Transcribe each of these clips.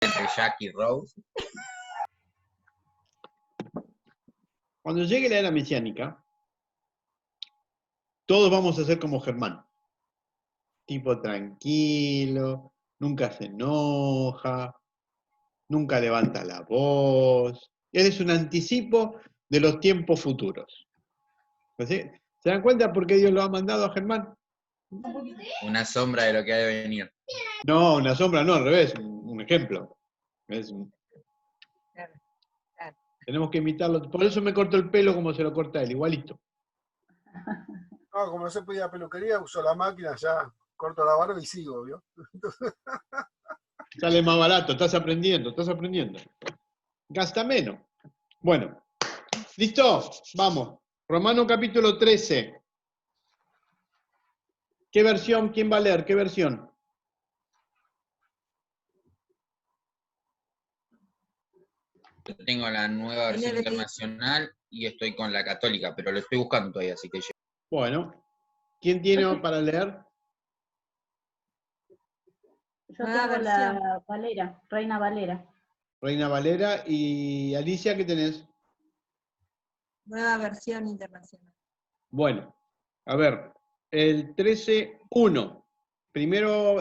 entre Jack y Rose. Cuando llegue la era mesiánica, todos vamos a ser como Germán. Tipo tranquilo, nunca se enoja, nunca levanta la voz. Él es un anticipo de los tiempos futuros. ¿Sí? ¿Se dan cuenta por qué Dios lo ha mandado a Germán? Una sombra de lo que ha de venir. No, una sombra no, al revés, un ejemplo. Tenemos que imitarlo. Por eso me corto el pelo como se lo corta él, igualito. No, como no se podía ir a la peluquería, uso la máquina, ya corto la barba y sigo, ¿vio? Sale más barato, estás aprendiendo. Gasta menos. Bueno, ¿listo? Vamos. Romano capítulo 13. ¿Qué versión? ¿Quién va a leer? ¿Qué versión? Yo tengo la nueva versión internacional y estoy con la católica, pero lo estoy buscando todavía, así que yo. Bueno, ¿quién tiene para leer? Yo tengo la Valera, Reina Valera. Reina Valera. Y Alicia, ¿qué tenés? Nueva versión internacional. Bueno, a ver, el 13.1. Primero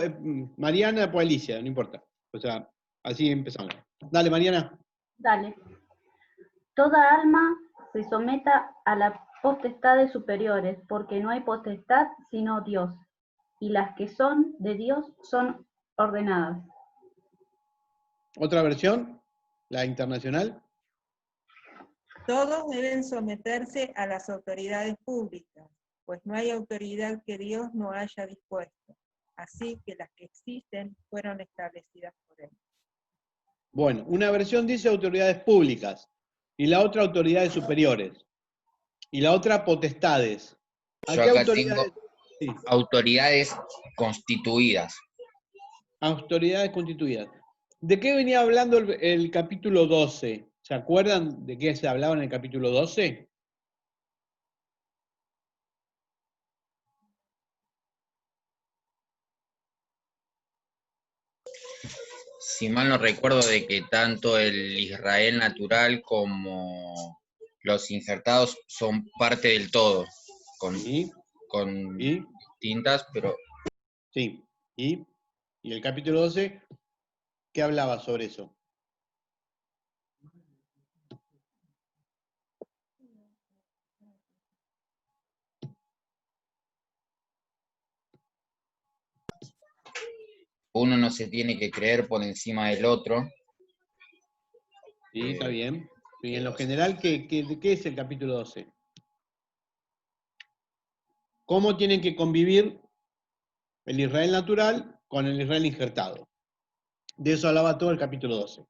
Mariana, después Alicia, no importa. O sea, así empezamos. Dale, Mariana. Dale. Toda alma se someta a las potestades superiores, porque no hay potestad sino Dios, y las que son de Dios son ordenadas. ¿Otra versión? La internacional. Todos deben someterse a las autoridades públicas, pues no hay autoridad que Dios no haya dispuesto. Así que las que existen fueron establecidas por él. Bueno, una versión dice autoridades públicas y la otra autoridades superiores y la otra potestades. ¿A Yo qué acá autoridades? tengo Sí, autoridades constituidas. autoridades constituidas. ¿De qué venía hablando el capítulo 12? ¿Se acuerdan de qué se hablaba en el capítulo 12? Si mal no recuerdo, de que tanto el Israel natural como los injertados son parte del todo, con Sí, y distintas, pero sí. Y el capítulo 12, ¿qué hablaba sobre eso? uno no se tiene que creer por encima del otro. Sí, está bien. Y en lo general, ¿qué es el capítulo 12? ¿Cómo tienen que convivir el Israel natural con el Israel injertado? De eso hablaba todo el capítulo 12.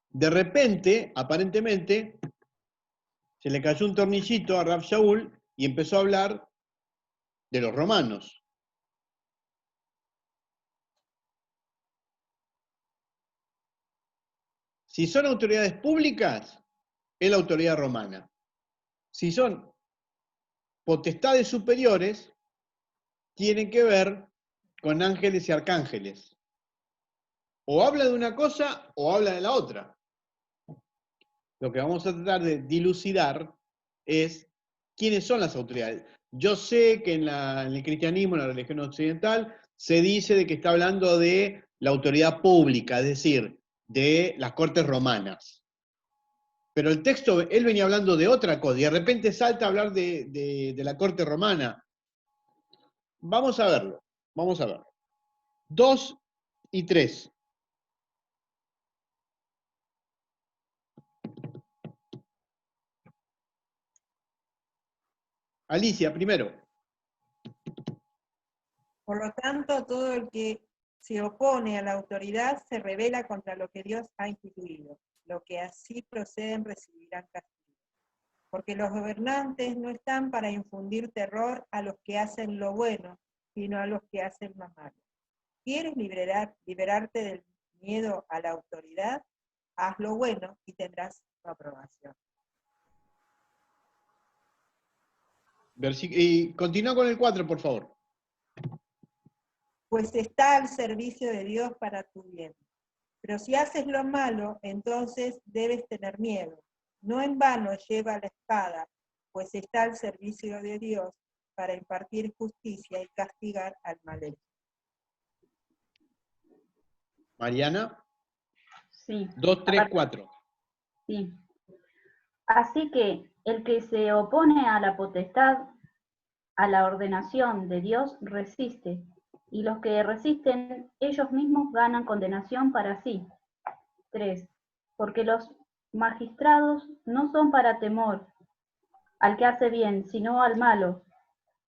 De repente, aparentemente, se le cayó un tornillito a Rab Shaul y empezó a hablar de los romanos. Si son autoridades públicas, es la autoridad romana. Si son potestades superiores, tienen que ver con ángeles y arcángeles. O habla de una cosa o habla de la otra. Lo que vamos a tratar de dilucidar es quiénes son las autoridades. Yo sé que en el cristianismo, en la religión occidental, se dice de que está hablando de la autoridad pública, es decir, de las cortes romanas. Pero el texto, él venía hablando de otra cosa, y de repente salta a hablar de la corte romana. Vamos a verlo, vamos a ver. 2 y 3. Alicia, primero. Por lo tanto, todo el que se opone a la autoridad se rebela contra lo que Dios ha instituido. Lo que así proceden recibirán castigo. Porque los gobernantes no están para infundir terror a los que hacen lo bueno, sino a los que hacen lo malo. ¿Quieres liberarte del miedo a la autoridad? Haz lo bueno y tendrás su aprobación. Y continúa con el 4, por favor. Pues está al servicio de Dios para tu bien. Pero si haces lo malo, entonces debes tener miedo. No en vano lleva la espada, pues está al servicio de Dios para impartir justicia y castigar al mal hecho. Mariana, Sí. 2, 3, 4. Sí. Así que el que se opone a la potestad, a la ordenación de Dios, resiste, y los que resisten ellos mismos ganan condenación para sí. 3. Porque los magistrados no son para temor al que hace bien, sino al malo.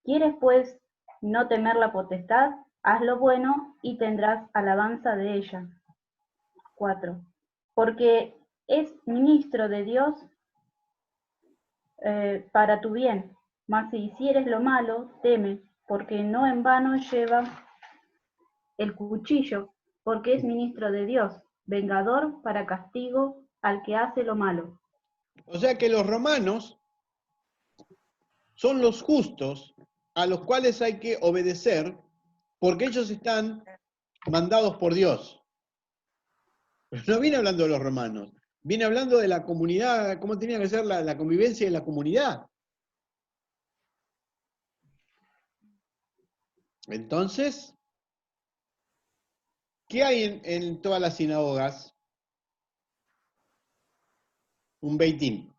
¿Quieres, pues, no temer la potestad? Haz lo bueno y tendrás alabanza de ella. 4. Porque es ministro de Dios para tu bien. Mas si hicieres lo malo, teme, porque no en vano lleva el cuchillo, porque es ministro de Dios, vengador para castigo al que hace lo malo. O sea que los romanos son los justos a los cuales hay que obedecer porque ellos están mandados por Dios. Pero no viene hablando de los romanos, viene hablando de la comunidad, cómo tenía que ser la convivencia en la comunidad. Entonces, ¿qué hay en todas las sinagogas? Un beitín.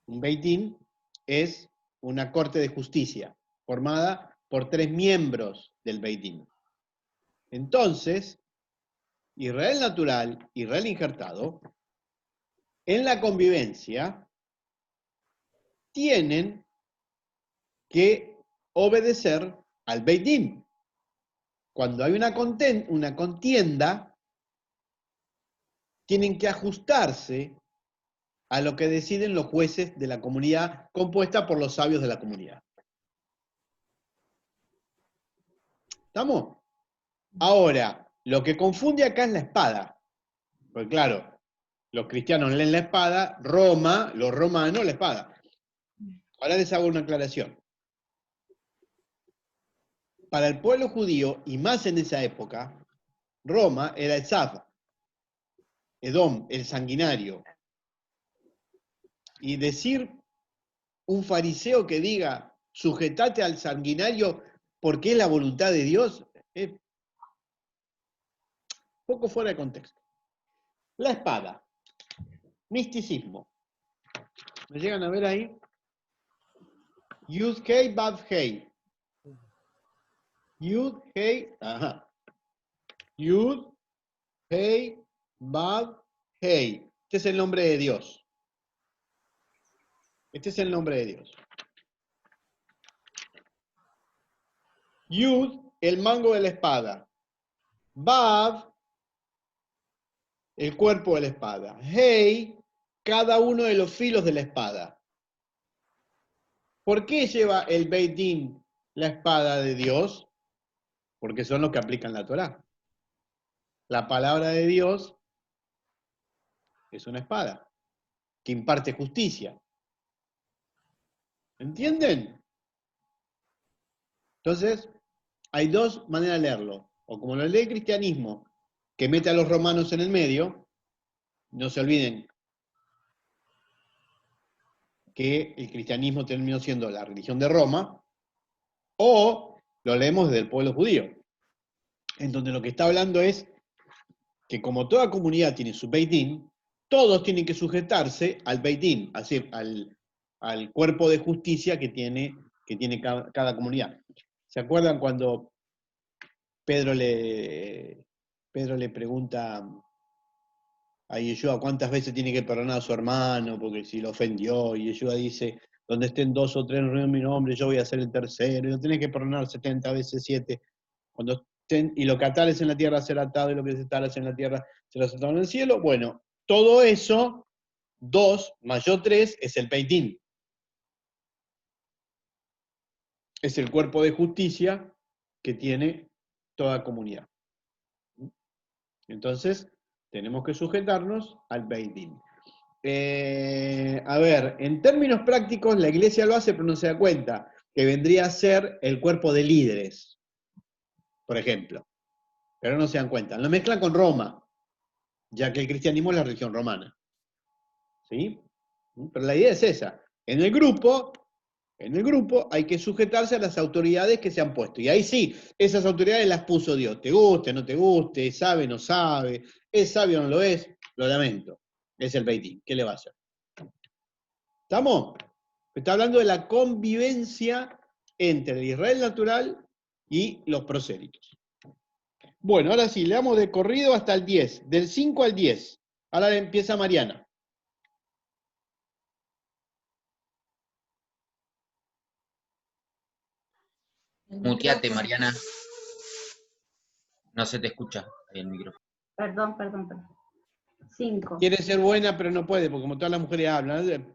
Un beitín es una corte de justicia formada por 3 miembros del beitín. Entonces, Israel natural, Israel injertado, en la convivencia tienen que obedecer al beitín. Cuando hay una contienda, tienen que ajustarse a lo que deciden los jueces de la comunidad, compuesta por los sabios de la comunidad. ¿Estamos? Ahora, lo que confunde acá es la espada. Porque claro, los cristianos leen la espada, Roma, los romanos, la espada. Ahora les hago una aclaración. Para el pueblo judío, y más en esa época, Roma era el Zaf, Edom, el sanguinario. Y decir un fariseo que diga, sujetate al sanguinario porque es la voluntad de Dios, es poco fuera de contexto. La espada, misticismo. ¿Me llegan a ver ahí? Yud Hei Bab Hei. Yud Hei, ajá. Yud Hei Bab Hei. Este es el nombre de Dios. Este es el nombre de Dios. Yud, el mango de la espada. Bab, el cuerpo de la espada. Hei, cada uno de los filos de la espada. ¿Por qué lleva el Beit Din la espada de Dios? Porque son los que aplican la Torá. La palabra de Dios es una espada que imparte justicia. ¿Entienden? Entonces, hay dos maneras de leerlo. O como lo lee el cristianismo, que mete a los romanos en el medio, no se olviden que el cristianismo terminó siendo la religión de Roma, o lo leemos desde el pueblo judío, en donde lo que está hablando es que como toda comunidad tiene su Beit Din, todos tienen que sujetarse al Beit Din, así, al cuerpo de justicia que tiene cada comunidad. ¿Se acuerdan cuando Pedro le pregunta a Yeshua cuántas veces tiene que perdonar a su hermano porque si lo ofendió? Y Yeshua dice, donde estén 2 o 3 en mi nombre, yo voy a ser el tercero, y no tenés que perdonar 70 veces 7. Cuando estén, y lo que atares en la tierra será atado, y lo que desatares en la tierra será desatado en el cielo. Bueno, todo eso, 2 más yo 3, es el Beit Din. Es el cuerpo de justicia que tiene toda comunidad. Entonces, tenemos que sujetarnos al Beit Din. A ver, en términos prácticos, la iglesia lo hace, pero no se da cuenta, que vendría a ser el cuerpo de líderes, por ejemplo. pero no se dan cuenta. Lo mezclan con Roma, ya que el cristianismo es la religión romana. ¿Sí? Pero la idea es esa. En el grupo hay que sujetarse a las autoridades que se han puesto. Y ahí sí, esas autoridades las puso Dios. Te guste, no te guste, sabe, no sabe, es sabio o no lo es, lo lamento. Es el Beit Din. ¿Qué le va a hacer? ¿Estamos? Está hablando de la convivencia entre el Israel natural y los prosélitos. Bueno, ahora sí, leamos de corrido hasta el 10, del 5 al 10. Ahora empieza Mariana. Muteate, Mariana. No se te escucha el micrófono. Perdón. 5. Quiere ser buena, pero no puede, porque como todas las mujeres hablan,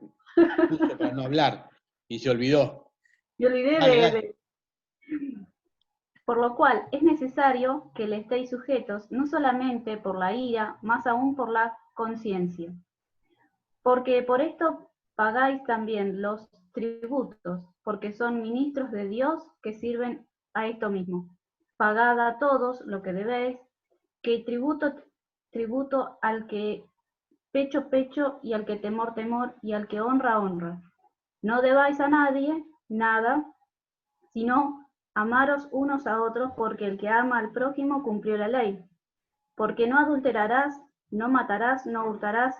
puso para no hablar y se olvidó. Me olvidé Dale. Por lo cual es necesario que le estéis sujetos, no solamente por la ira, más aún por la conciencia. Porque por esto pagáis también los tributos, porque son ministros de Dios que sirven a esto mismo. Pagad a todos lo que debéis, que tributo al que pecho, y al que temor, y al que honra. No debáis a nadie nada, sino amaros unos a otros, porque el que ama al prójimo cumplió la ley. Porque no adulterarás, no matarás, no hurtarás,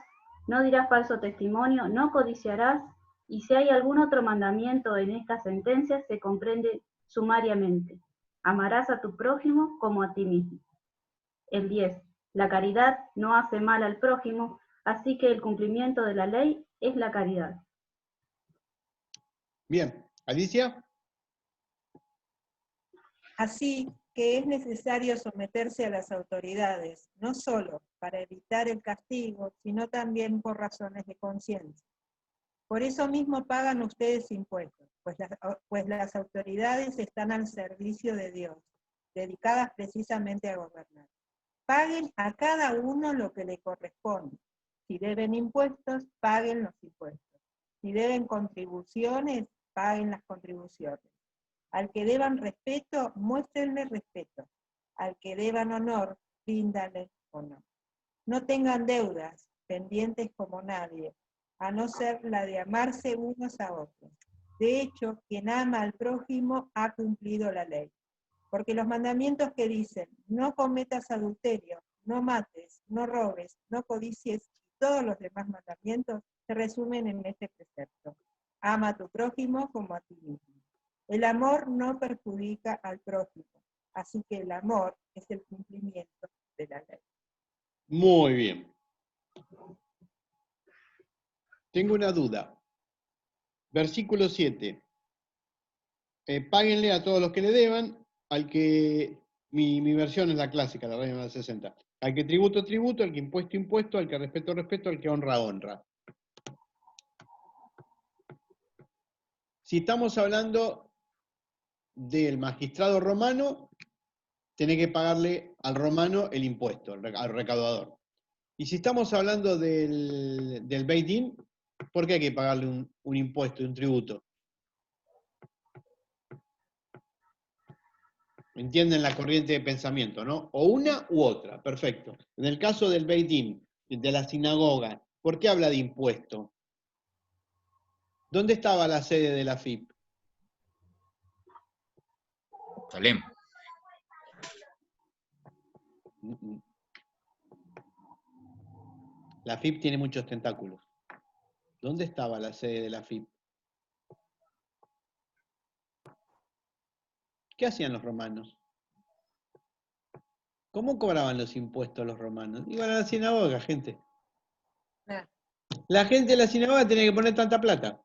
no dirás falso testimonio, no codiciarás, y si hay algún otro mandamiento en estas sentencias, se comprende sumariamente. Amarás a tu prójimo como a ti mismo. El 10. La caridad no hace mal al prójimo, así que el cumplimiento de la ley es la caridad. Bien, Alicia. Así que es necesario someterse a las autoridades, no solo para evitar el castigo, sino también por razones de conciencia. Por eso mismo pagan ustedes impuestos, pues las autoridades están al servicio de Dios, dedicadas precisamente a gobernar. Paguen a cada uno lo que le corresponde. Si deben impuestos, paguen los impuestos. Si deben contribuciones, paguen las contribuciones. Al que deban respeto, muéstrenle respeto. Al que deban honor, bríndanle honor. No tengan deudas, pendientes como nadie, a no ser la de amarse unos a otros. De hecho, quien ama al prójimo ha cumplido la ley. Porque los mandamientos que dicen, no cometas adulterio, no mates, no robes, no codicies, y todos los demás mandamientos se resumen en este precepto. Ama a tu prójimo como a ti mismo. El amor no perjudica al prójimo, así que el amor es el cumplimiento de la ley. Muy bien. Tengo una duda. Versículo 7. Páguenle a todos los que le deban, al que, mi versión es la clásica, la Reina de 60. Al que tributo, al que impuesto, al que respeto, al que honra. Si estamos hablando del magistrado romano, tiene que pagarle al romano el impuesto, al recaudador. Y si estamos hablando del Beit Din, ¿por qué hay que pagarle un impuesto, un tributo? ¿Entienden la corriente de pensamiento, no? O una u otra, perfecto. En el caso del Beit Din, de la sinagoga, ¿por qué habla de impuesto? ¿Dónde estaba la sede de la FIP? Salem. La FIP tiene muchos tentáculos. ¿Dónde estaba la sede de la FIP? ¿Qué hacían los romanos? ¿Cómo cobraban los impuestos los romanos? Iban a la sinagoga, gente. La gente de la sinagoga tenía que poner tanta plata.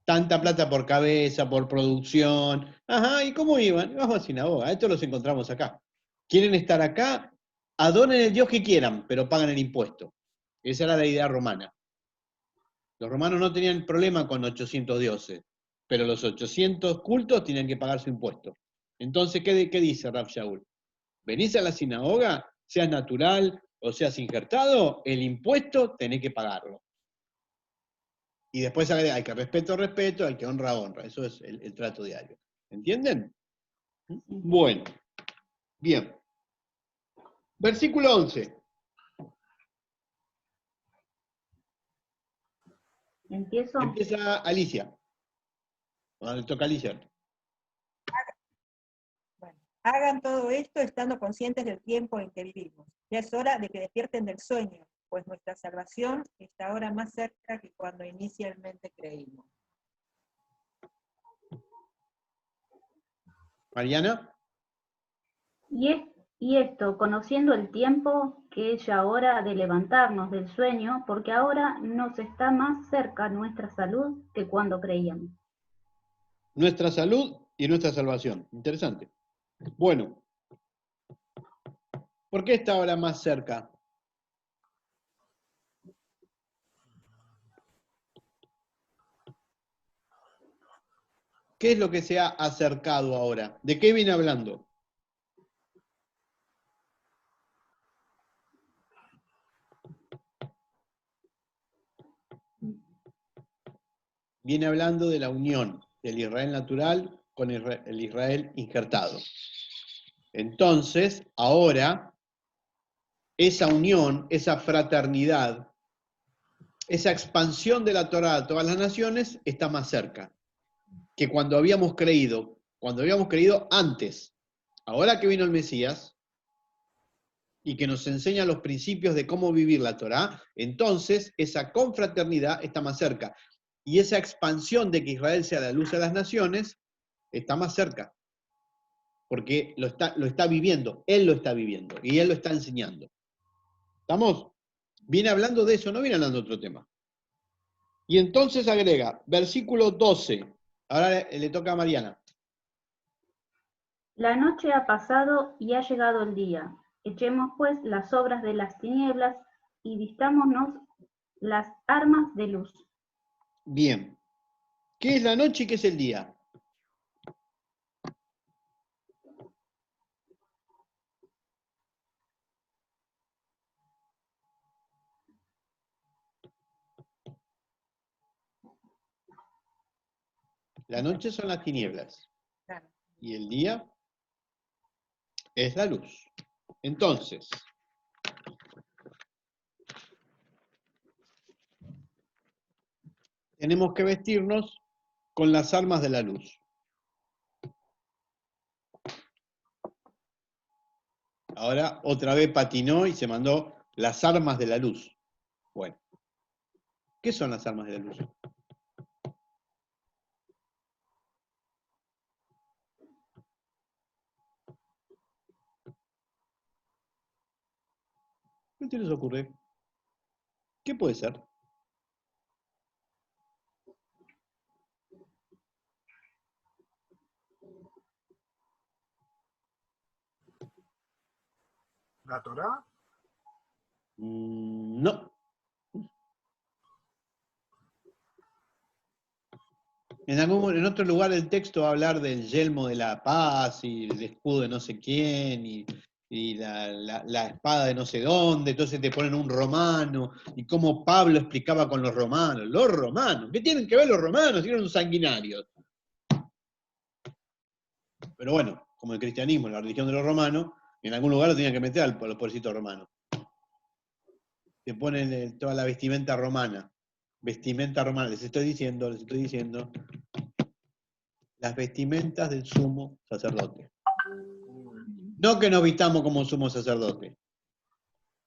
Tanta plata por cabeza, por producción. Ajá, ¿y cómo iban? Vamos a la sinagoga. Esto los encontramos acá. ¿Quieren estar acá? Adoren el Dios que quieran, pero pagan el impuesto. Esa era la idea romana. Los romanos no tenían problema con 800 dioses, pero los 800 cultos tenían que pagar su impuesto. Entonces, ¿qué dice Rav Shaul? Venís a la sinagoga, seas natural o seas injertado, el impuesto tenés que pagarlo. Y después hay que respeto, al que honra. Eso es el trato diario. ¿Entienden? Bueno, bien. Versículo 11. Empiezo. Empieza Alicia. Bueno, le toca a Alicia. Bueno, hagan todo esto estando conscientes del tiempo en que vivimos. Ya es hora de que despierten del sueño, pues nuestra salvación está ahora más cerca que cuando inicialmente creímos. Mariana. Y esto, conociendo el tiempo, que es ya hora de levantarnos del sueño, porque ahora nos está más cerca nuestra salud que cuando creíamos. Nuestra salud y nuestra salvación. Interesante. Bueno. ¿Por qué está ahora más cerca? ¿Qué es lo que se ha acercado ahora? ¿De qué viene hablando? Viene hablando de la unión del Israel natural con el Israel injertado. Entonces, ahora, esa unión, esa fraternidad, esa expansión de la Torá a todas las naciones está más cerca que cuando habíamos creído antes. Ahora que vino el Mesías y que nos enseña los principios de cómo vivir la Torá, entonces esa confraternidad está más cerca. Y esa expansión de que Israel sea la luz de las naciones está más cerca. Porque lo está viviendo, él lo está viviendo y él lo está enseñando. ¿Estamos? Viene hablando de eso, no viene hablando de otro tema. Y entonces agrega, versículo 12. Ahora le toca a Mariana. La noche ha pasado y ha llegado el día. Echemos pues las obras de las tinieblas y vistámonos las armas de luz. Bien. ¿Qué es la noche y qué es el día? La noche son las tinieblas. Claro. Y el día es la luz. Entonces, tenemos que vestirnos con las armas de la luz. Ahora otra vez patinó y se mandó las armas de la luz. Bueno, ¿qué son las armas de la luz? ¿Qué se les ocurre? ¿Qué puede ser? ¿La Torá? No. En otro lugar del texto va a hablar del yelmo de la paz y el escudo de no sé quién y la espada de no sé dónde, entonces te ponen un romano y cómo Pablo explicaba con los romanos. Los romanos, ¿qué tienen que ver los romanos? Eran sanguinarios. Pero bueno, como el cristianismo, la religión de los romanos, en algún lugar lo tenían que meter a los pobrecitos romanos. Te ponen toda la vestimenta romana. Vestimenta romana, les estoy diciendo, las vestimentas del sumo sacerdote. No que nos vistamos como sumo sacerdote,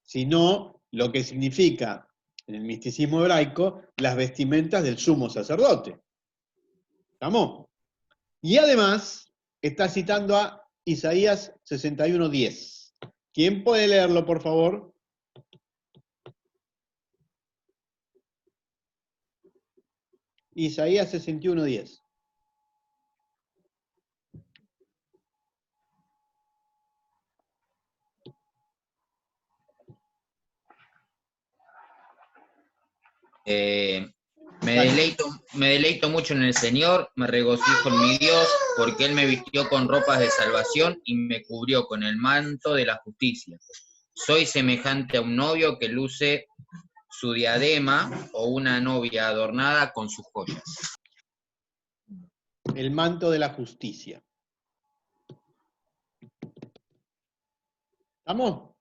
sino lo que significa en el misticismo hebraico las vestimentas del sumo sacerdote. ¿Estamos? Y además está citando a Isaías 61:10. ¿Quién puede leerlo, por favor? Isaías 61:10. Me deleito mucho en el Señor, me regocijo en mi Dios, porque Él me vistió con ropas de salvación y me cubrió con el manto de la justicia. Soy semejante a un novio que luce su diadema o una novia adornada con sus joyas. El manto de la justicia. ¿Estamos?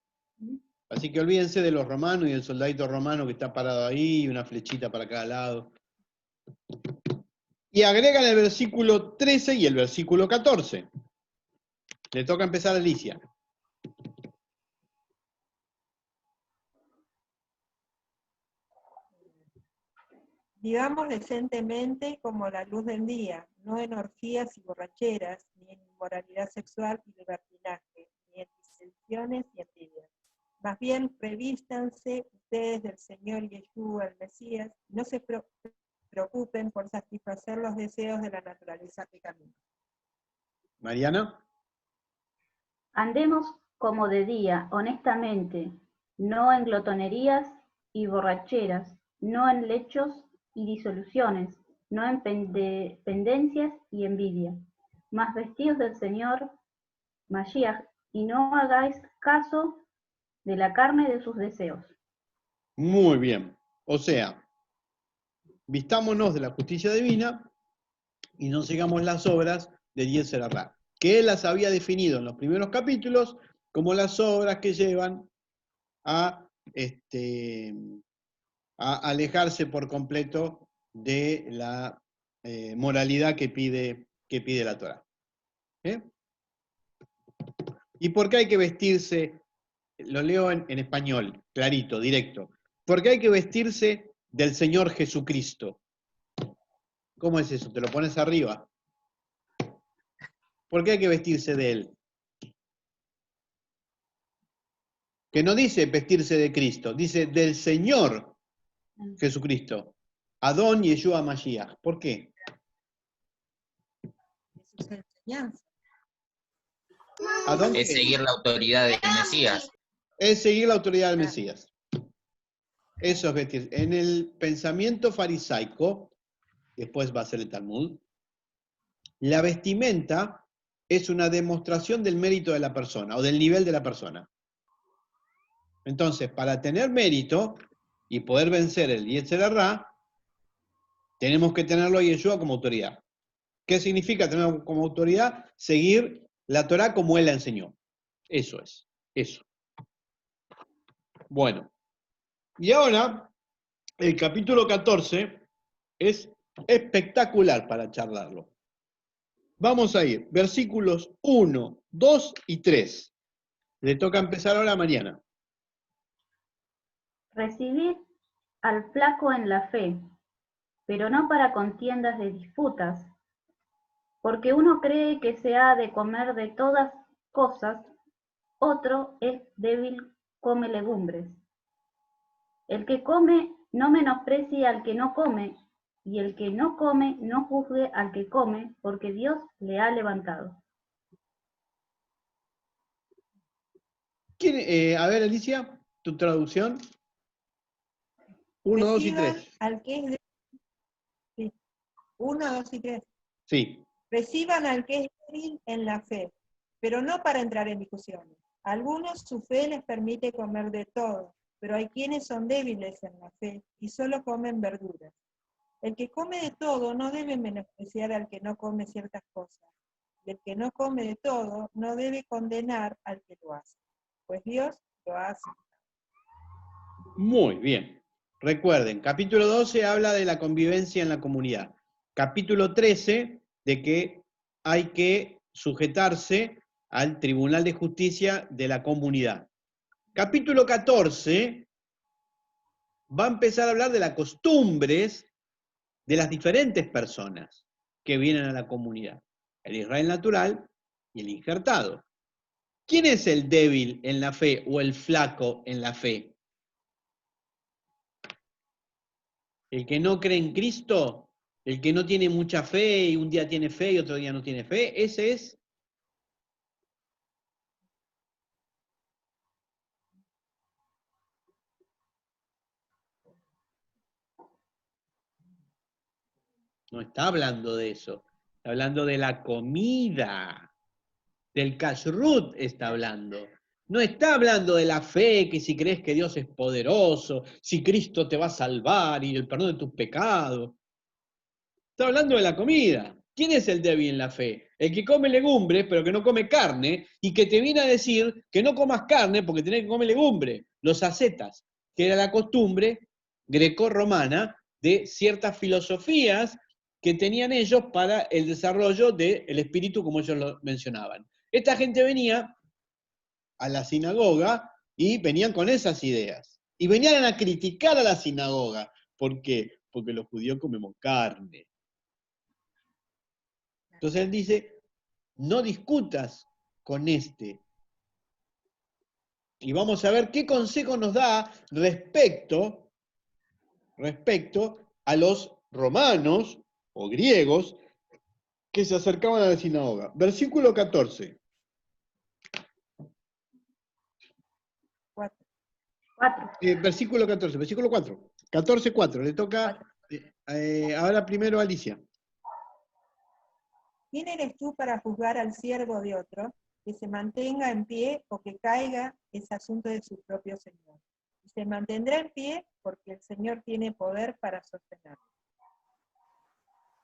Así que olvídense de los romanos y del soldadito romano que está parado ahí, y una flechita para cada lado. Y agregan el versículo 13 y el versículo 14. Le toca empezar a Alicia. Vivamos decentemente como la luz del día, no en orgías y borracheras, ni en inmoralidad sexual y libertinaje, ni en disensiones y envidias. Más bien, revístanse ustedes del Señor Yeshua, el Mesías, y no se preocupen por satisfacer los deseos de la naturaleza pecaminosa. Mariana. Andemos como de día, honestamente, no en glotonerías y borracheras, no en lechos y disoluciones, no en pendencias y envidia, mas vestidos del Señor Mashiach, y no hagáis caso de la carne de sus deseos. Muy bien. O sea, vistámonos de la justicia divina y no sigamos las obras de Yetzer Hará, que él las había definido en los primeros capítulos como las obras que llevan a alejarse por completo de la moralidad que pide la Torá. ¿Y por qué hay que vestirse? Lo leo en español, clarito, directo. ¿Por qué hay que vestirse del Señor Jesucristo? ¿Cómo es eso? ¿Te lo pones arriba? ¿Por qué hay que vestirse de Él? Que no dice vestirse de Cristo, dice del Señor Jesucristo. Adón Yeshua Mashiach. ¿Por qué? Sus enseñanzas. Adón Es seguir la autoridad del Mesías. es seguir la autoridad del Mesías. Eso es vestir. En el pensamiento farisaico, después va a ser el Talmud, la vestimenta es una demostración del mérito de la persona o del nivel de la persona. Entonces, para tener mérito y poder vencer el Yetzer Hará, tenemos que tenerlo a Yeshua como autoridad. ¿Qué significa tenerlo como autoridad? Seguir la Torá como Él la enseñó. Eso es, eso. Bueno, y ahora el capítulo 14 es espectacular para charlarlo. Vamos a ir, versículos 1, 2 y 3. Le toca empezar ahora a Mariana. Recibid al flaco en la fe, pero no para contiendas de disputas, porque uno cree que se ha de comer de todas cosas, otro es débil, come legumbres. El que come no menosprecie al que no come, y el que no come no juzgue al que come, porque Dios le ha levantado. A ver, Alicia, tu traducción. 1, 2 y 3. Al que es sí. 1, 2 y 3. Sí. Reciban al que es débil en la fe, pero no para entrar en discusiones. A algunos su fe les permite comer de todo, pero hay quienes son débiles en la fe y solo comen verduras. El que come de todo no debe menospreciar al que no come ciertas cosas, y el que no come de todo no debe condenar al que lo hace, pues Dios lo hace. Muy bien. Recuerden, capítulo 12 habla de la convivencia en la comunidad. Capítulo 13 de que hay que sujetarse al Tribunal de Justicia de la comunidad. Capítulo 14 va a empezar a hablar de las costumbres de las diferentes personas que vienen a la comunidad. El Israel natural y el injertado. ¿Quién es el débil en la fe o el flaco en la fe? El que no cree en Cristo, el que no tiene mucha fe y un día tiene fe y otro día no tiene fe, ese es. No está hablando de eso, está hablando de la comida, del kashrut está hablando. No está hablando de la fe, que si crees que Dios es poderoso, si Cristo te va a salvar y el perdón de tus pecados. Está hablando de la comida. ¿Quién es el débil en la fe? El que come legumbres, pero que no come carne, y que te viene a decir que no comas carne porque tenés que comer legumbre. los ascetas, que era la costumbre greco-romana de ciertas filosofías que tenían ellos para el desarrollo del espíritu, como ellos lo mencionaban. Esta gente venía a la sinagoga y venían con esas ideas. Y venían a criticar a la sinagoga. ¿Por qué? Porque los judíos comemos carne. Entonces él dice, no discutas con este. Y vamos a ver qué consejo nos da respecto a los romanos o griegos que se acercaban a la sinagoga. Versículo 14. 4. Versículo 14, versículo 4. 14:4. Le toca ahora primero a Alicia. ¿Quién eres tú para juzgar al siervo de otro? Que se mantenga en pie o que caiga es asunto de su propio Señor. Y se mantendrá en pie porque el Señor tiene poder para sostenerlo.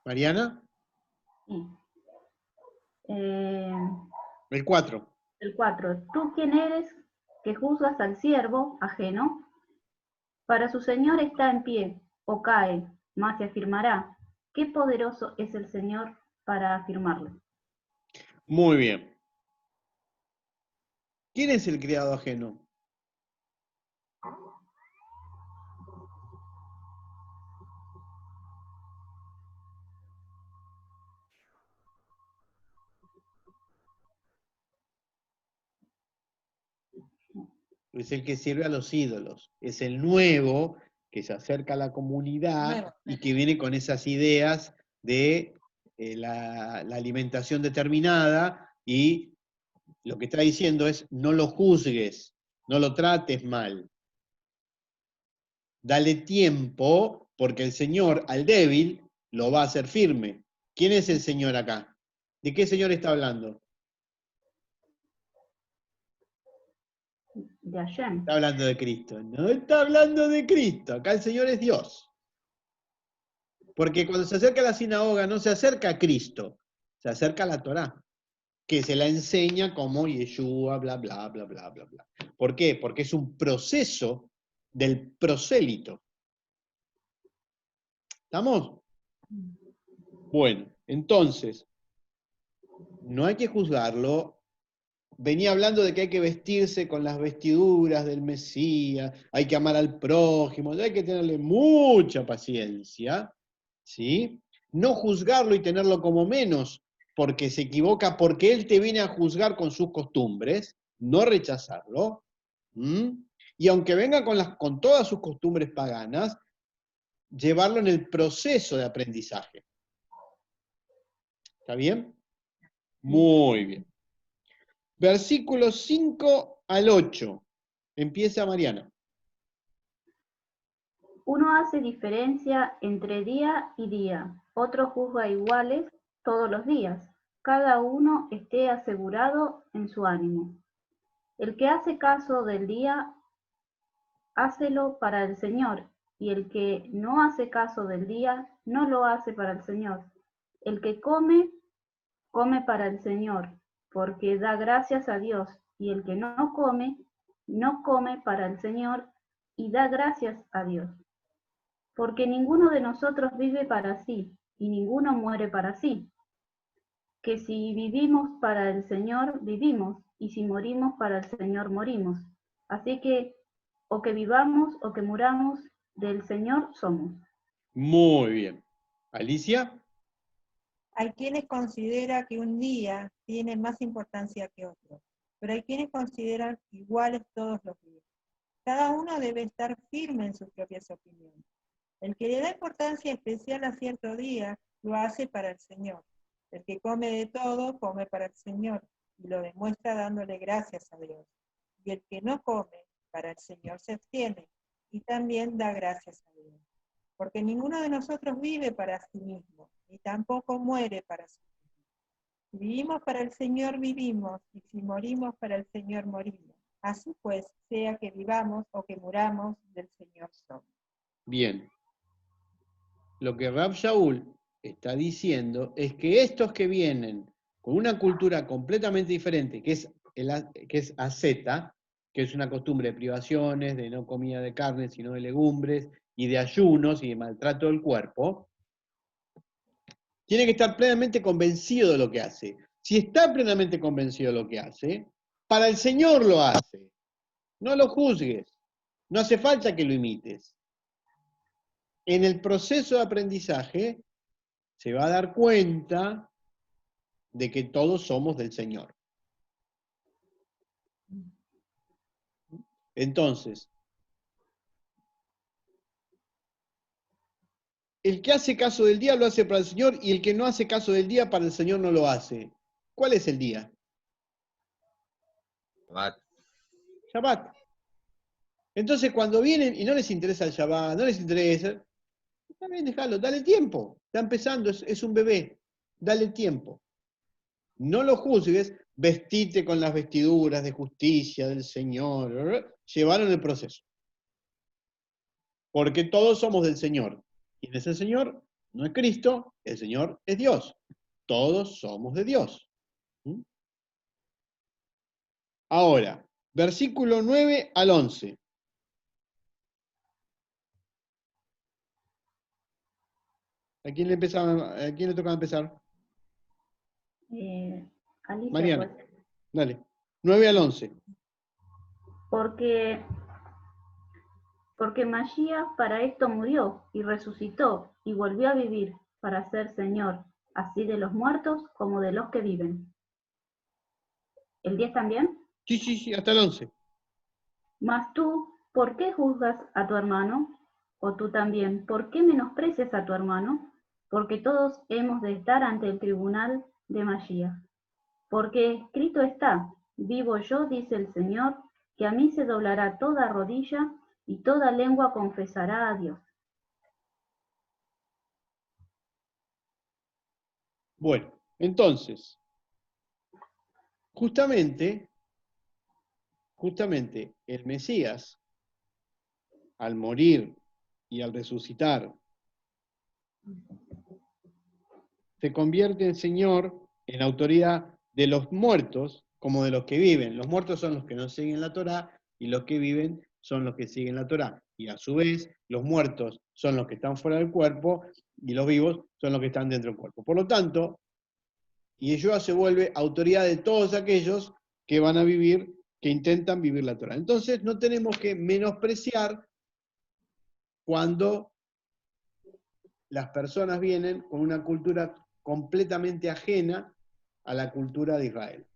Mariana. Sí. El 4. El 4. ¿Tú quién eres que juzgas al siervo ajeno? Para su Señor está en pie, o cae, mas se afirmará. Qué poderoso es el Señor para afirmarlo. Muy bien. ¿Quién es el criado ajeno? Es el que sirve a los ídolos. Es el nuevo que se acerca a la comunidad y que viene con esas ideas de la alimentación determinada, y lo que está diciendo es no lo juzgues, no lo trates mal. Dale tiempo porque el Señor al débil lo va a hacer firme. ¿Quién es el Señor acá? ¿De qué Señor está hablando? De Hashem. Está hablando de Cristo. No está hablando de Cristo. Acá el Señor es Dios. Porque cuando se acerca a la sinagoga no se acerca a Cristo, se acerca a la Torá, que se la enseña como Yeshua, bla, bla, bla, bla, bla, bla. ¿Por qué? Porque es un proceso del prosélito. ¿Estamos? Bueno, entonces, no hay que juzgarlo. Venía hablando de que hay que vestirse con las vestiduras del Mesías, hay que amar al prójimo, hay que tenerle mucha paciencia, ¿sí? No juzgarlo y tenerlo como menos porque se equivoca, porque él te viene a juzgar con sus costumbres, no rechazarlo. Y aunque venga con todas sus costumbres paganas, llevarlo en el proceso de aprendizaje. ¿Está bien? Muy bien. Versículos 5 al 8. Empieza Mariana. Uno hace diferencia entre día y día, otro juzga iguales todos los días. Cada uno esté asegurado en su ánimo. El que hace caso del día, hácelo para el Señor, y el que no hace caso del día, no lo hace para el Señor. El que come, come para el Señor, porque da gracias a Dios, y el que no come, no come para el Señor, y da gracias a Dios. Porque ninguno de nosotros vive para sí, y ninguno muere para sí. Que si vivimos para el Señor, vivimos, y si morimos para el Señor, morimos. Así que, o que vivamos o que muramos, del Señor somos. Muy bien. Alicia. Hay quienes consideran que un día tiene más importancia que otro, pero hay quienes consideran iguales todos los días. Cada uno debe estar firme en sus propias opiniones. El que le da importancia especial a cierto día, lo hace para el Señor. El que come de todo, come para el Señor, y lo demuestra dándole gracias a Dios. Y el que no come, para el Señor se abstiene, y también da gracias a Dios. Porque ninguno de nosotros vive para sí mismo, ni tampoco muere para sí mismo. Si vivimos para el Señor, vivimos, y si morimos para el Señor, morimos. Así pues, sea que vivamos o que muramos, del Señor somos. Bien. Lo que Rab Shaul está diciendo es que estos que vienen con una cultura completamente diferente, que es asceta, que es una costumbre de privaciones, de no comida de carne, sino de legumbres, y de ayunos y de maltrato del cuerpo, tiene que estar plenamente convencido de lo que hace. Si está plenamente convencido de lo que hace, para el Señor lo hace. No lo juzgues. No hace falta que lo imites. En el proceso de aprendizaje se va a dar cuenta de que todos somos del Señor. Entonces, el que hace caso del día lo hace para el Señor, y el que no hace caso del día para el Señor no lo hace. ¿Cuál es el día? Shabbat. Shabbat. Entonces, cuando vienen y no les interesa el Shabbat, no les interesa, también déjalo, dale tiempo. Está empezando, es un bebé. Dale tiempo. No lo juzgues, vestite con las vestiduras de justicia del Señor. Llevaron el proceso. Porque todos somos del Señor. ¿Quién es el Señor? No es Cristo, el Señor es Dios. Todos somos de Dios. ¿Mm? Ahora, versículo 9 al 11. ¿A quién le toca empezar? Alicia, Mariana. pues. Dale. 9 al 11. Porque Mashiach para esto murió y resucitó y volvió a vivir para ser Señor, así de los muertos como de los que viven. ¿El 10 también? Sí, hasta el 11. Mas tú, ¿por qué juzgas a tu hermano? O tú también, ¿por qué menosprecias a tu hermano? Porque todos hemos de estar ante el tribunal de Mashiach. Porque escrito está, vivo yo, dice el Señor, que a mí se doblará toda rodilla y toda lengua confesará a Dios. Bueno, entonces, justamente el Mesías, al morir y al resucitar, se convierte en Señor, en autoridad de los muertos como de los que viven. Los muertos son los que no siguen la Torá y los que viven son los que siguen la Torá. Y a su vez, los muertos son los que están fuera del cuerpo y los vivos son los que están dentro del cuerpo. Por lo tanto, Yeshua se vuelve autoridad de todos aquellos que van a vivir, que intentan vivir la Torá. Entonces, no tenemos que menospreciar cuando las personas vienen con una cultura completamente ajena a la cultura de Israel.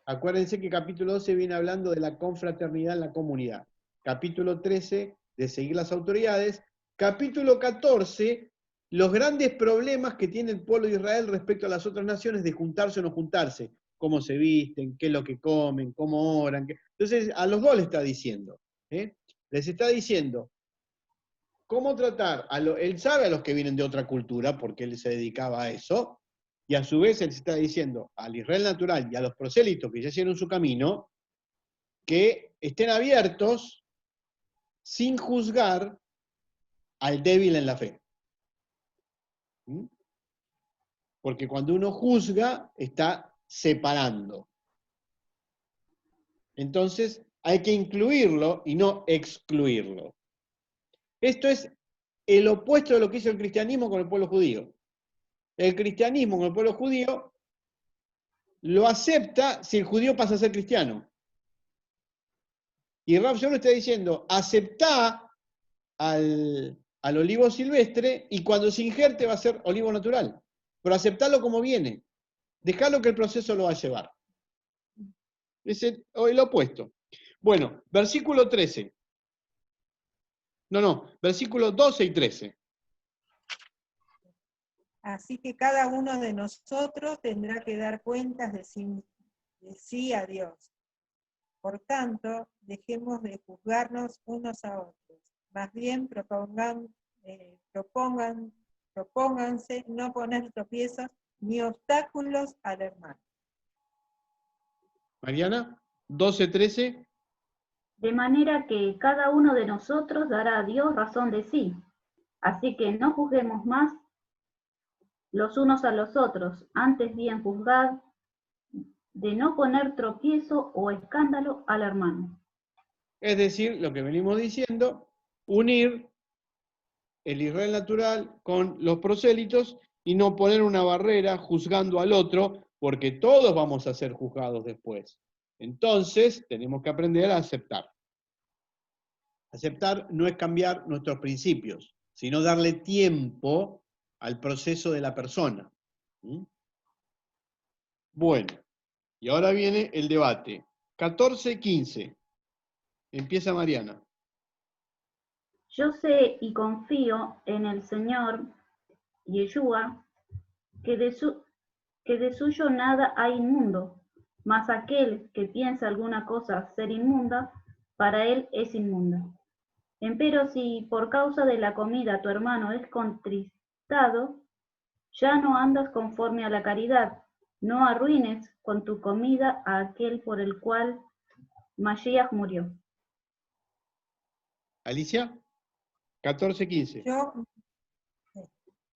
Acuérdense que capítulo 12 viene hablando de la confraternidad en la comunidad. Capítulo 13, de seguir las autoridades. Capítulo 14, los grandes problemas que tiene el pueblo de Israel respecto a las otras naciones de juntarse o no juntarse. Cómo se visten, qué es lo que comen, cómo oran. Entonces, a los dos les está diciendo. Les está diciendo cómo tratar, él sabe a los que vienen de otra cultura, porque él se dedicaba a eso, y a su vez él se está diciendo al Israel natural y a los prosélitos que ya hicieron su camino, que estén abiertos sin juzgar al débil en la fe. ¿Mm? Porque cuando uno juzga, está separando. Entonces, hay que incluirlo y no excluirlo. Esto es el opuesto de lo que hizo el cristianismo con el pueblo judío. El cristianismo con el pueblo judío lo acepta si el judío pasa a ser cristiano. Y Rav Shaul está diciendo, aceptá al olivo silvestre y cuando se injerte va a ser olivo natural. Pero aceptalo como viene. Dejalo que el proceso lo va a llevar. Es el opuesto. Bueno, versículo 13. Versículos 12 y 13. Así que cada uno de nosotros tendrá que dar cuentas de sí a Dios. Por tanto, dejemos de juzgarnos unos a otros. Más bien propónganse no poner tropiezos ni obstáculos al hermano. Mariana, 12, 13. De manera que cada uno de nosotros dará a Dios razón de sí. Así que no juzguemos más los unos a los otros, antes bien juzgad de no poner tropiezo o escándalo al hermano. Es decir, lo que venimos diciendo, unir el Israel natural con los prosélitos y no poner una barrera juzgando al otro, porque todos vamos a ser juzgados después. Entonces, tenemos que aprender a aceptar. Aceptar no es cambiar nuestros principios, sino darle tiempo al proceso de la persona. ¿Mm? Bueno, y ahora viene el debate. 14-15. Empieza Mariana. Yo sé y confío en el Señor Yeshua, que de suyo nada hay inmundo, mas aquel que piensa alguna cosa ser inmunda, para él es inmunda. Empero si por causa de la comida tu hermano es contristado, ya no andas conforme a la caridad, no arruines con tu comida a aquel por el cual Mashiach murió. Alicia, 14-15.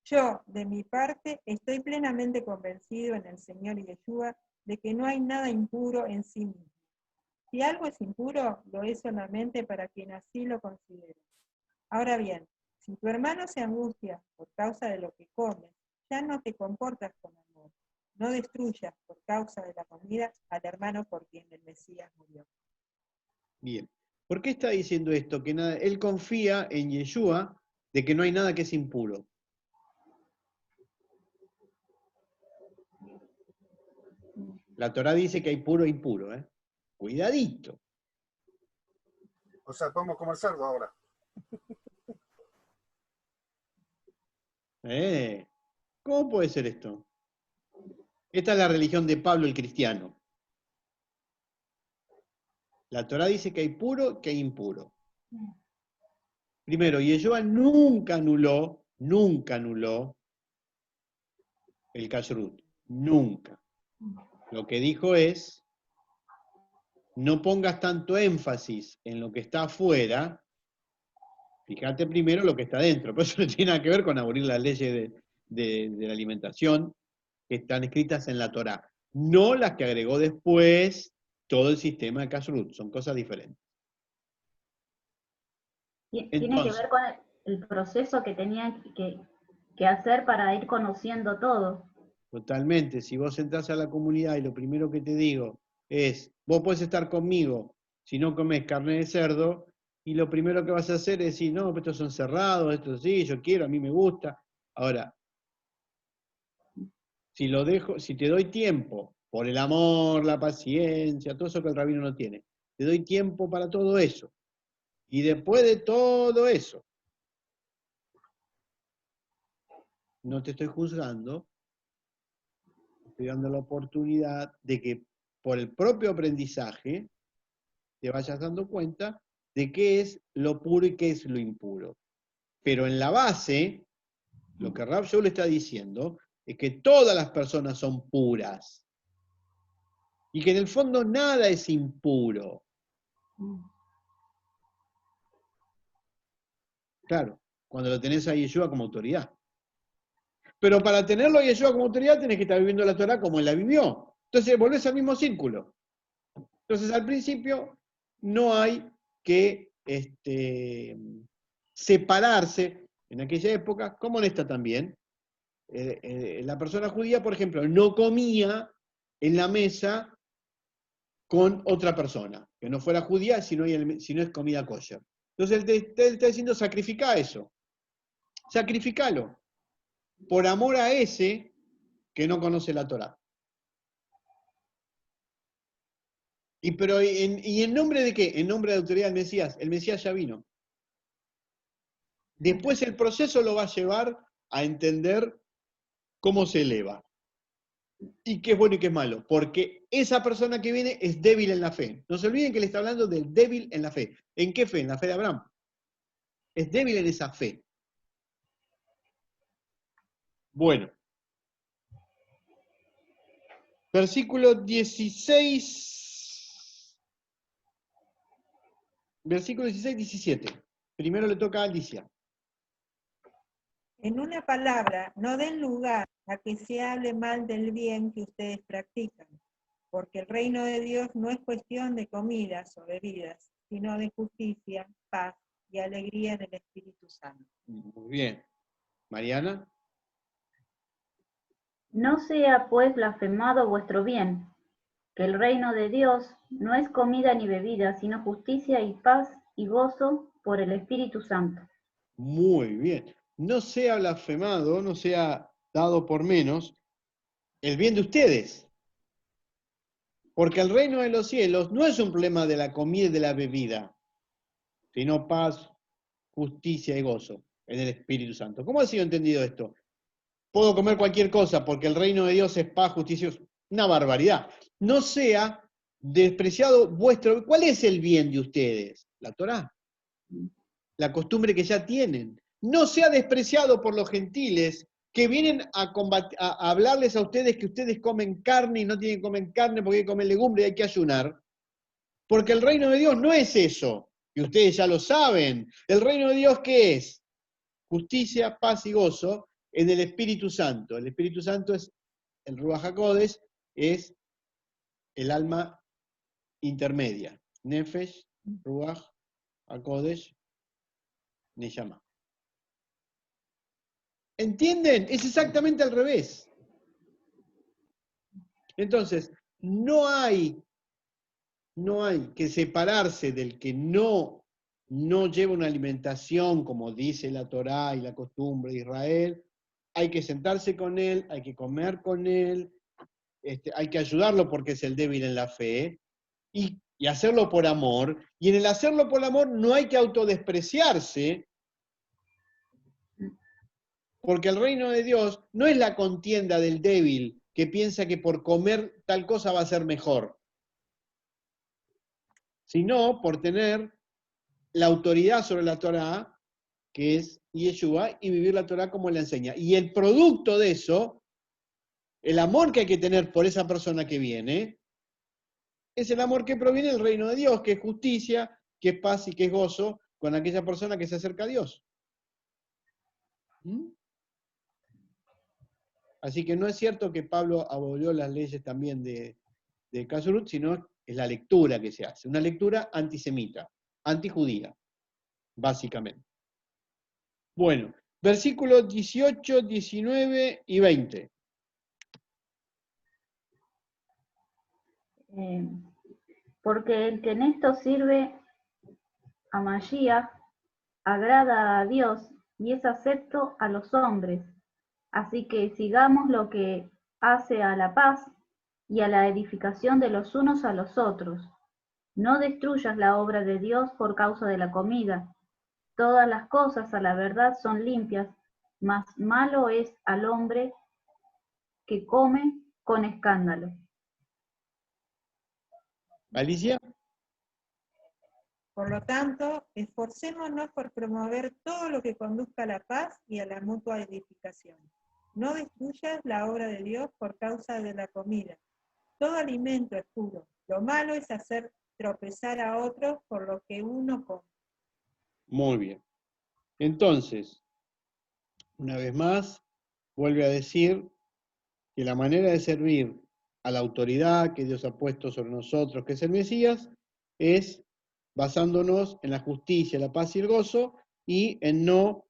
Yo, de mi parte, estoy plenamente convencido en el Señor Yeshua de que no hay nada impuro en sí mismo. Si algo es impuro, lo es solamente para quien así lo considere. Ahora bien, si tu hermano se angustia por causa de lo que comes, ya no te comportas con amor. No destruyas por causa de la comida al hermano por quien el Mesías murió. Bien. ¿Por qué está diciendo esto? Que nada, él confía en Yeshua de que no hay nada que es impuro. La Torá dice que hay puro e impuro, ¿eh? Cuidadito. O sea, podemos comer cerdo ahora. ¿Cómo puede ser esto? Esta es la religión de Pablo el cristiano. La Torá dice que hay puro, que hay impuro. Primero, Yeshua nunca anuló el kashrut. Nunca. Lo que dijo es, no pongas tanto énfasis en lo que está afuera, fíjate primero lo que está dentro. Pero eso no tiene nada que ver con abolir las leyes de la alimentación que están escritas en la Torá. No las que agregó después todo el sistema de kashrut. Son cosas diferentes. Tiene Entonces, que ver con el proceso que tenían que hacer para ir conociendo todo. totalmente, si vos entras a la comunidad y lo primero que te digo es, vos podés estar conmigo si no comes carne de cerdo, y lo primero que vas a hacer es decir, no, estos son cerrados, estos sí, yo quiero, a mí me gusta. Ahora, si lo dejo, si te doy tiempo, por el amor, la paciencia, todo eso que el rabino no tiene, te doy tiempo para todo eso. Y después de todo eso, no te estoy juzgando, estoy dando la oportunidad de que por el propio aprendizaje te vayas dando cuenta de qué es lo puro y qué es lo impuro. Pero en la base, lo que Rav Shaul está diciendo es que todas las personas son puras y que en el fondo nada es impuro. Claro, cuando lo tenés a Yeshua como autoridad. Pero para tenerlo a Yeshua como autoridad tenés que estar viviendo la Torah como él la vivió. Entonces volvés al mismo círculo. Entonces al principio no hay que separarse en aquella época, como en esta también. La persona judía, por ejemplo, no comía en la mesa con otra persona, que no fuera judía, si no es comida kosher. Entonces él está diciendo, sacrifica eso. Sacrificalo. Por amor a ese que no conoce la Torá. ¿Y en nombre de qué? En nombre de la autoridad del Mesías. El Mesías ya vino. Después el proceso lo va a llevar a entender cómo se eleva. Y qué es bueno y qué es malo. Porque esa persona que viene es débil en la fe. No se olviden que le está hablando del débil en la fe. ¿En qué fe? En la fe de Abraham. Es débil en esa fe. Bueno. Versículo 16. Versículo 16-17. Primero le toca a Alicia. En una palabra, no den lugar a que se hable mal del bien que ustedes practican. Porque el reino de Dios no es cuestión de comidas o bebidas, sino de justicia, paz y alegría en el Espíritu Santo. Muy bien. Mariana. No sea pues blasfemado vuestro bien, que el reino de Dios no es comida ni bebida, sino justicia y paz y gozo por el Espíritu Santo. Muy bien. No sea blasfemado, no sea dado por menos el bien de ustedes. Porque el reino de los cielos no es un problema de la comida y de la bebida, sino paz, justicia y gozo en el Espíritu Santo. ¿Cómo ha sido entendido esto? Puedo comer cualquier cosa porque el reino de Dios es paz, justicia, una barbaridad. No sea despreciado vuestro... ¿Cuál es el bien de ustedes? La Torá, la costumbre que ya tienen. No sea despreciado por los gentiles que vienen a hablarles a ustedes que ustedes comen carne y no tienen que comer carne porque hay que comer legumbre y hay que ayunar. Porque el reino de Dios no es eso, y ustedes ya lo saben. El reino de Dios, ¿qué es? Justicia, paz y gozo en el Espíritu Santo. El Espíritu Santo es el Ruach HaKodesh, es el alma intermedia. Nefesh, Ruach HaKodesh, Neshama. ¿Entienden? Es exactamente al revés. Entonces, no hay que separarse del que no lleva una alimentación como dice la Torá y la costumbre de Israel. Hay que sentarse con él, hay que comer con él, hay que ayudarlo porque es el débil en la fe, y hacerlo por amor. Y en el hacerlo por amor no hay que autodespreciarse, porque el reino de Dios no es la contienda del débil que piensa que por comer tal cosa va a ser mejor, sino por tener la autoridad sobre la Torá, que es Yeshua, y vivir la Torá como la enseña. Y el producto de eso, el amor que hay que tener por esa persona que viene, es el amor que proviene del reino de Dios, que es justicia, que es paz y que es gozo con aquella persona que se acerca a Dios. ¿Mm? Así que no es cierto que Pablo abolió las leyes también de Kashrut, sino es la lectura que se hace. Una lectura antisemita, antijudía, básicamente. Bueno, versículos 18, 19 y 20. Porque el que en esto sirve a Mashiach agrada a Dios y es acepto a los hombres. Así que sigamos lo que hace a la paz y a la edificación de los unos a los otros. No destruyas la obra de Dios por causa de la comida. Todas las cosas a la verdad son limpias, mas malo es al hombre que come con escándalo. Alicia. Por lo tanto, esforcémonos por promover todo lo que conduzca a la paz y a la mutua edificación. No destruyas la obra de Dios por causa de la comida. Todo alimento es puro. Lo malo es hacer tropezar a otros por lo que uno come. Muy bien. Entonces, una vez más, vuelve a decir que la manera de servir a la autoridad que Dios ha puesto sobre nosotros, que es el Mesías, es basándonos en la justicia, la paz y el gozo, y en no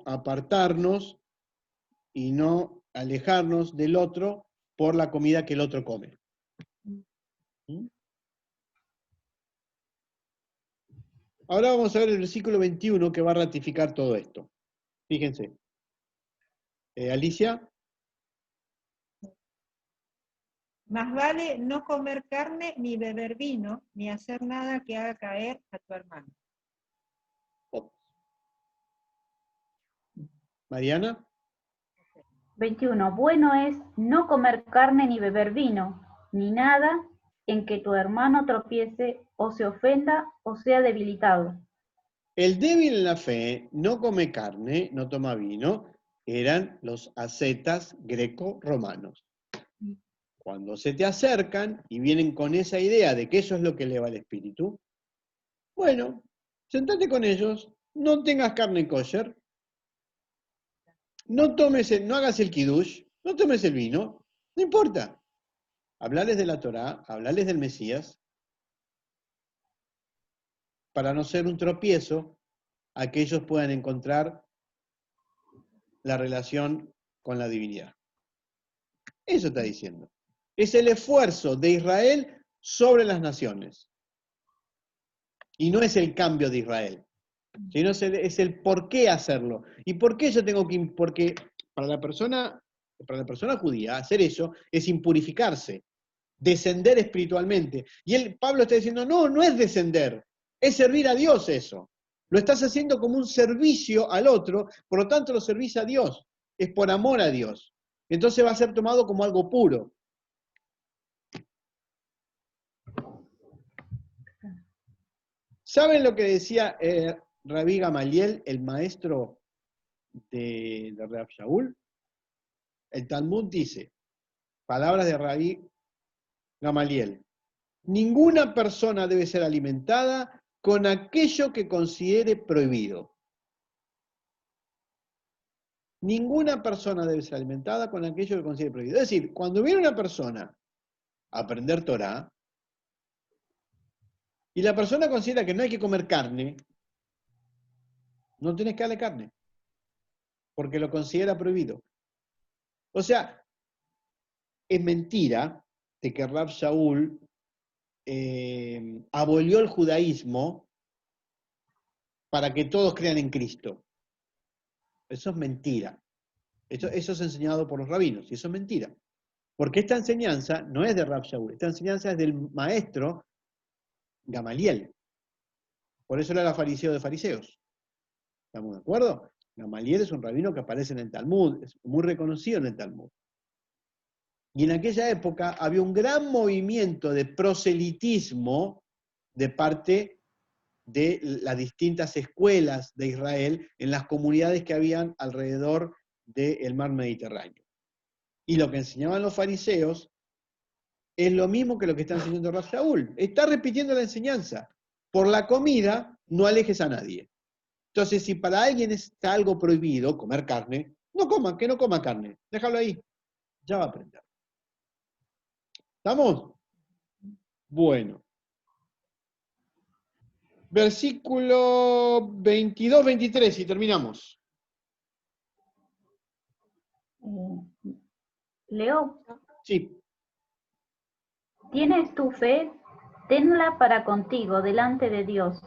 apartarnos y no alejarnos del otro por la comida que el otro come. ¿Mm? Ahora vamos a ver el versículo 21 que va a ratificar todo esto. Fíjense. Alicia. Más vale no comer carne, ni beber vino, ni hacer nada que haga caer a tu hermano. Mariana. 21. Bueno es no comer carne ni beber vino, ni nada en que tu hermano tropiece o se ofenda o sea debilitado. El débil en la fe no come carne, no toma vino, eran los ascetas greco-romanos. Cuando se te acercan y vienen con esa idea de que eso es lo que eleva el espíritu, bueno, sentate con ellos, no tengas carne kosher, no hagas el kiddush, no tomes el vino, no importa. Hablarles de la Torá, hablarles del Mesías, para no ser un tropiezo a que ellos puedan encontrar la relación con la divinidad. Eso está diciendo. Es el esfuerzo de Israel sobre las naciones. Y no es el cambio de Israel, sino es el por qué hacerlo. ¿Y por qué yo tengo que...? Porque para la persona judía hacer eso es impurificarse, descender espiritualmente. Y Pablo está diciendo, no es descender, es servir a Dios eso. Lo estás haciendo como un servicio al otro, por lo tanto lo servís a Dios, es por amor a Dios. Entonces va a ser tomado como algo puro. ¿Saben lo que decía Rabí Gamaliel, el maestro de Rab Shaul? El Talmud dice, palabras de Rabí Gamaliel, ninguna persona debe ser alimentada con aquello que considere prohibido. Ninguna persona debe ser alimentada con aquello que considere prohibido. Es decir, cuando viene una persona a aprender Torá, y la persona considera que no hay que comer carne, no tenés que darle carne, porque lo considera prohibido. O sea, es mentira de que Rab Shaul abolió el judaísmo para que todos crean en Cristo. Eso es mentira. Eso es enseñado por los rabinos, y eso es mentira. Porque esta enseñanza no es de Rab Shaul, esta enseñanza es del maestro Gamaliel. Por eso era fariseo de fariseos. ¿Estamos de acuerdo? Gamaliel es un rabino que aparece en el Talmud, es muy reconocido en el Talmud. Y en aquella época había un gran movimiento de proselitismo de parte de las distintas escuelas de Israel en las comunidades que habían alrededor del mar Mediterráneo. Y lo que enseñaban los fariseos es lo mismo que lo que está enseñando Rab Shaul. Está repitiendo la enseñanza. Por la comida no alejes a nadie. Entonces, si para alguien está algo prohibido, comer carne, que no coma carne. Déjalo ahí. Ya va a aprender. ¿Estamos? Bueno. Versículo 22-23 y terminamos. Leo, Sí. ¿tienes tu fe? Tenla para contigo delante de Dios.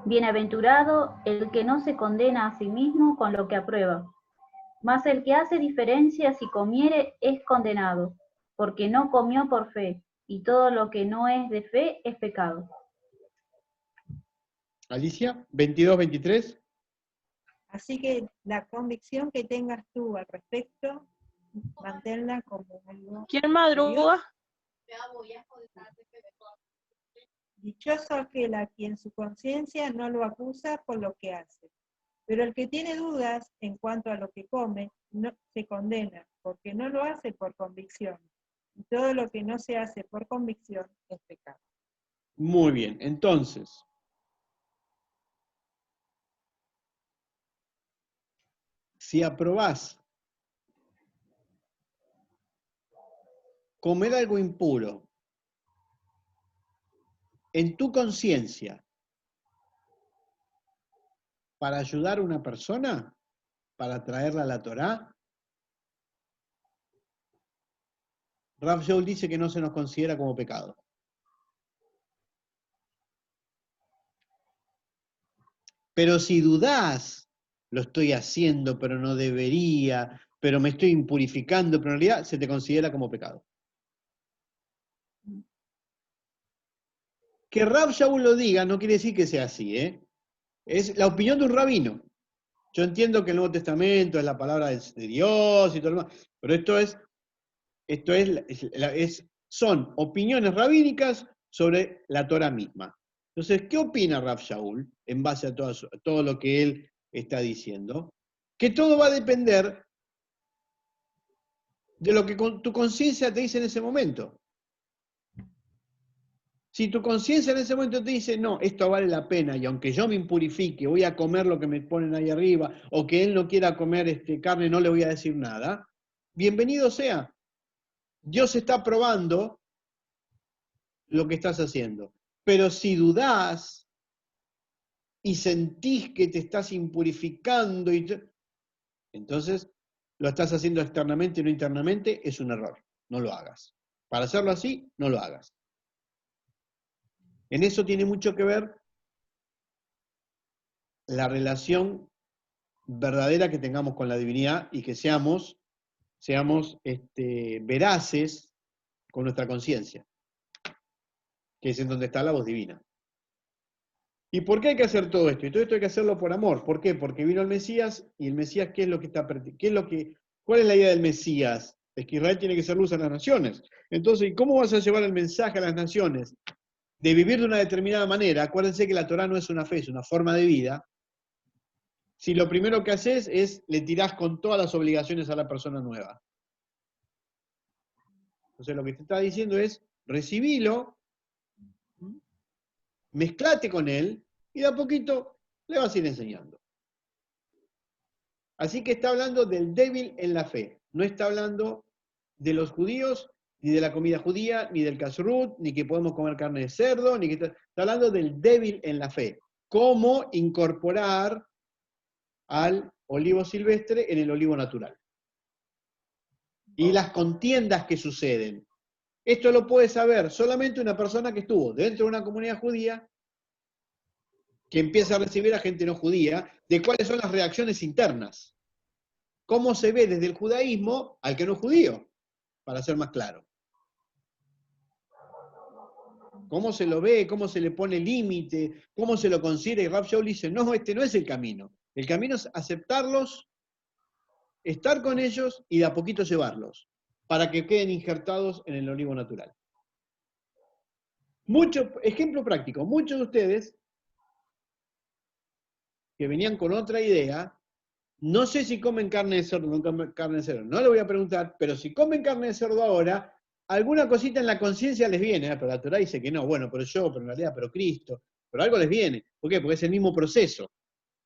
Bienaventurado el que no se condena a sí mismo con lo que aprueba. Mas el que hace diferencia si comiere es condenado, porque no comió por fe, y todo lo que no es de fe es pecado. Alicia, 22-23. Así que la convicción que tengas tú al respecto, manténla como algo. ¿Quién madruga? Dichoso aquel a quien su conciencia no lo acusa por lo que hace. Pero el que tiene dudas en cuanto a lo que come, no se condena, porque no lo hace por convicción. Y todo lo que no se hace por convicción es pecado. Muy bien, entonces, si aprobás comer algo impuro en tu conciencia para ayudar a una persona, para traerla a la Torá, Rab Shaul dice que no se nos considera como pecado. Pero si dudás, lo estoy haciendo, pero no debería, pero me estoy impurificando, pero en realidad se te considera como pecado. Que Rab Shaul lo diga no quiere decir que sea así, ¿eh? Es la opinión de un rabino. Yo entiendo que el Nuevo Testamento es la palabra de Dios y todo lo demás, pero son opiniones rabínicas sobre la Torah misma. Entonces, ¿qué opina Rab Shaul en base a todo lo que él está diciendo? Que todo va a depender de lo que tu conciencia te dice en ese momento. Si tu conciencia en ese momento te dice, no, esto vale la pena, y aunque yo me impurifique, voy a comer lo que me ponen ahí arriba, o que él no quiera comer carne, no le voy a decir nada, bienvenido sea. Dios está probando lo que estás haciendo. Pero si dudás y sentís que te estás impurificando, entonces lo estás haciendo externamente y no internamente, es un error. No lo hagas. Para hacerlo así, no lo hagas. En eso tiene mucho que ver la relación verdadera que tengamos con la divinidad y que seamos veraces con nuestra conciencia, que es en donde está la voz divina. ¿Y por qué hay que hacer todo esto? Y todo esto hay que hacerlo por amor. ¿Por qué? Porque vino el Mesías, y el Mesías, ¿qué es lo que está ¿cuál es la idea del Mesías? Es que Israel tiene que ser luz a las naciones. Entonces, ¿cómo vas a llevar el mensaje a las naciones de vivir de una determinada manera? Acuérdense que la Torah no es una fe, es una forma de vida. Si lo primero que haces es le tirás con todas las obligaciones a la persona nueva. Entonces lo que te está diciendo es, recibilo, mezclate con él, y de a poquito le vas a ir enseñando. Así que está hablando del débil en la fe. No está hablando de los judíos, ni de la comida judía, ni del kashrut, ni que podemos comer carne de cerdo, ni que está hablando del débil en la fe. Cómo incorporar al olivo silvestre en el olivo natural. Y las contiendas que suceden. Esto lo puede saber solamente una persona que estuvo dentro de una comunidad judía, que empieza a recibir a gente no judía, de cuáles son las reacciones internas. Cómo se ve desde el judaísmo al que no es judío, para ser más claro. Cómo se lo ve, cómo se le pone límite, cómo se lo considera. Y Rav Shaul dice, no, este no es el camino. El camino es aceptarlos, estar con ellos y de a poquito llevarlos, para que queden injertados en el olivo natural. Ejemplo práctico, muchos de ustedes que venían con otra idea, no sé si comen carne de cerdo o no comen carne de cerdo, no le voy a preguntar, pero si comen carne de cerdo ahora, alguna cosita en la conciencia les viene, pero la Torá dice que no, bueno, pero en realidad, pero Cristo, pero algo les viene. ¿Por qué? Porque es el mismo proceso.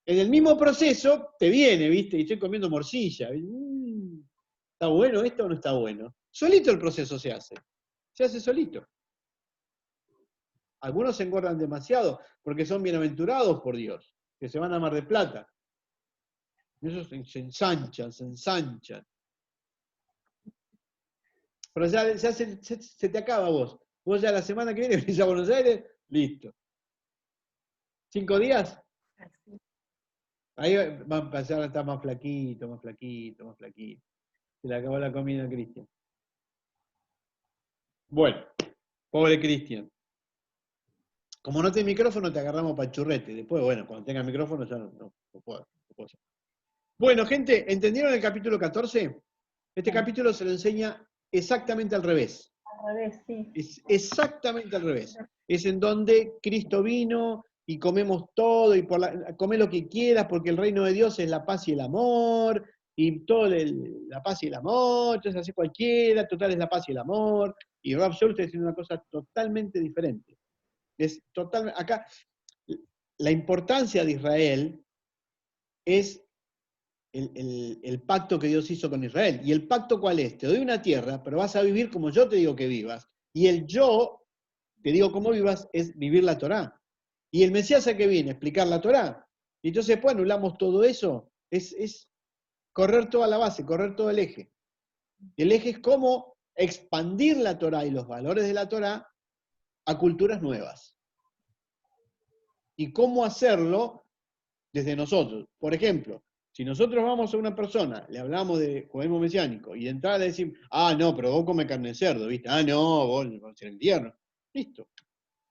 En el mismo proceso te viene, ¿viste? Y estoy comiendo morcilla. ¿Está bueno esto o no está bueno? Solito el proceso se hace solito. Algunos se engordan demasiado porque son bienaventurados por Dios, que se van a Mar del Plata. Esos se ensanchan. Pero ya se te acaba vos. Vos ya la semana que viene venís a Buenos Aires, listo. 5 días, ahí va a empezar a estar más flaquito. Se le acabó la comida a Cristian. Bueno, pobre Cristian. Como no tenés micrófono, te agarramos para el churrete. Después, bueno, cuando tengas micrófono ya no puedo. Bueno, gente, ¿entendieron el capítulo 14? Este capítulo se lo enseña exactamente al revés. Al revés, sí. Es exactamente al revés. Es en donde Cristo vino y comemos todo, y comé lo que quieras, porque el reino de Dios es la paz y el amor, y todo la paz y el amor, entonces hace cualquiera, total es la paz y el amor, y Rav Shaul está diciendo una cosa totalmente diferente. Acá, la importancia de Israel es el pacto que Dios hizo con Israel. ¿Y el pacto cuál es? Te doy una tierra, pero vas a vivir como yo te digo que vivas. Y el yo te digo cómo vivas es vivir la Torá. ¿Y el Mesías a qué viene? Explicar la Torá. Y entonces, pues, anulamos todo eso. Es correr toda la base, correr todo el eje. El eje es cómo expandir la Torá y los valores de la Torá a culturas nuevas. Y cómo hacerlo desde nosotros. Por ejemplo, si nosotros vamos a una persona, le hablamos de judaísmo mesiánico, y de entrada le decimos, no, pero vos comes carne de cerdo, ¿viste? No, vos vas a ir al infierno. Listo.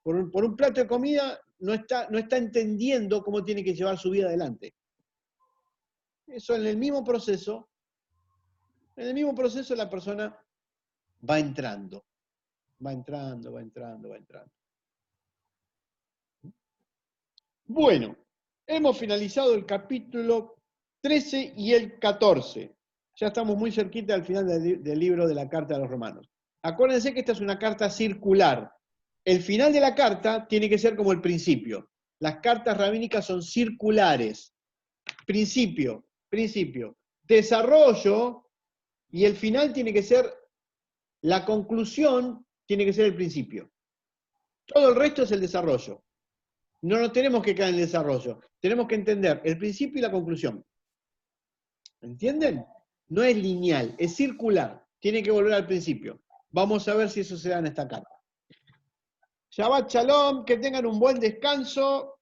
Por un plato de comida no está entendiendo cómo tiene que llevar su vida adelante. Eso en el mismo proceso la persona va entrando. Va entrando. Bueno, hemos finalizado el capítulo 13 y el 14. Ya estamos muy cerquita al final del libro de la Carta a los Romanos. Acuérdense que esta es una carta circular. El final de la carta tiene que ser como el principio. Las cartas rabínicas son circulares. Principio. Desarrollo y el final tiene que ser, la conclusión tiene que ser el principio. Todo el resto es el desarrollo. No nos tenemos que caer en el desarrollo. Tenemos que entender el principio y la conclusión. ¿Entienden? No es lineal, es circular. Tiene que volver al principio. Vamos a ver si eso se da en esta carta. Shabbat Shalom, que tengan un buen descanso.